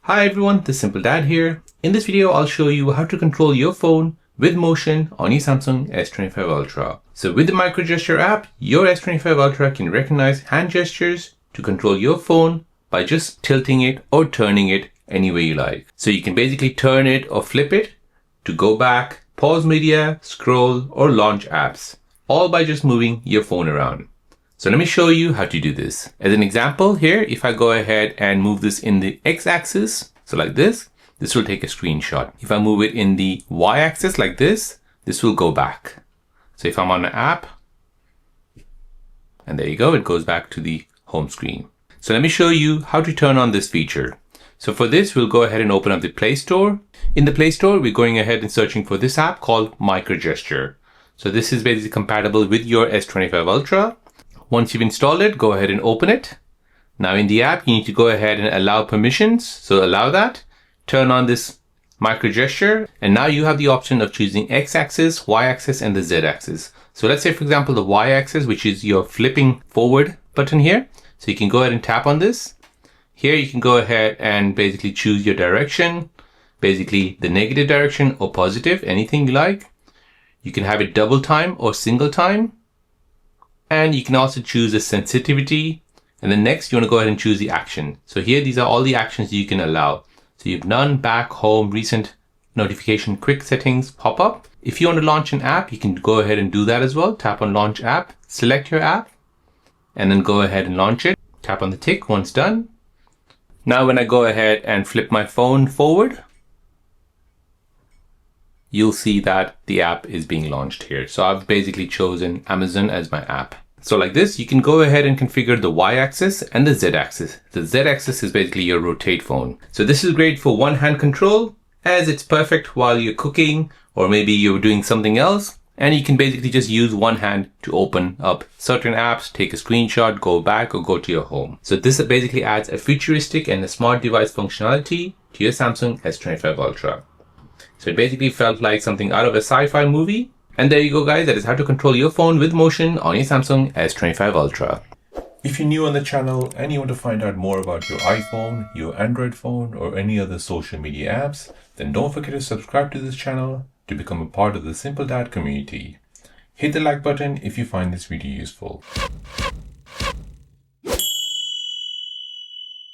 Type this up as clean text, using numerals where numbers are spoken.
Hi everyone, this is Simple Dad here. In this video, I'll show you how to control your phone with motion on your Samsung S25 Ultra. So with the micro gesture app, your S25 Ultra can recognize hand gestures to control your phone by just tilting it or turning it any way you like. So you can basically turn it or flip it to go back, pause media, scroll, or launch apps, all by just moving your phone around. So let me show you how to do this. As an example here, if I go ahead and move this in the x-axis, so like this will take a screenshot. If I move it in the y-axis like this will go back. So if I'm on an app, and there you go, it goes back to the home screen. So let me show you how to turn on this feature. So for this, we'll go ahead and open up the Play Store. In the Play Store, we're going ahead and searching for this app called Micro Gesture. So this is basically compatible with your S25 Ultra. Once you've installed it, go ahead and open it. Now in the app, you need to go ahead and allow permissions. So allow that, turn on this micro gesture, and now you have the option of choosing x-axis, y-axis, and the z-axis. So let's say, for example, the y-axis, which is your flipping forward button here. So you can go ahead and tap on this. Here you can go ahead and basically choose your direction, basically the negative direction or positive, anything you like. You can have it double time or single time. And you can also choose the sensitivity. And then next, you want to go ahead and choose the action. So here, these are all the actions you can allow. So you have none, back, home, recent, notification, quick settings, pop up. If you want to launch an app, you can go ahead and do that as well. Tap on launch app, select your app, and then go ahead and launch it. Tap on the tick once done. Now, when I go ahead and flip my phone forward, you'll see that the app is being launched here. So I've basically chosen Amazon as my app. So like this, you can go ahead and configure the y-axis and the z-axis. The z-axis is basically your rotate phone. So this is great for one-hand control, as it's perfect while you're cooking or maybe you're doing something else. And you can basically just use one hand to open up certain apps, take a screenshot, go back, or go to your home. So this basically adds a futuristic and a smart device functionality to your Samsung S25 Ultra. So it basically felt like something out of a sci-fi movie. And there you go, guys. That is how to control your phone with motion on your Samsung S25 Ultra. If you're new on the channel and you want to find out more about your iPhone, your Android phone, or any other social media apps, then don't forget to subscribe to this channel to become a part of the Simple Dad community. Hit the like button if you find this video useful.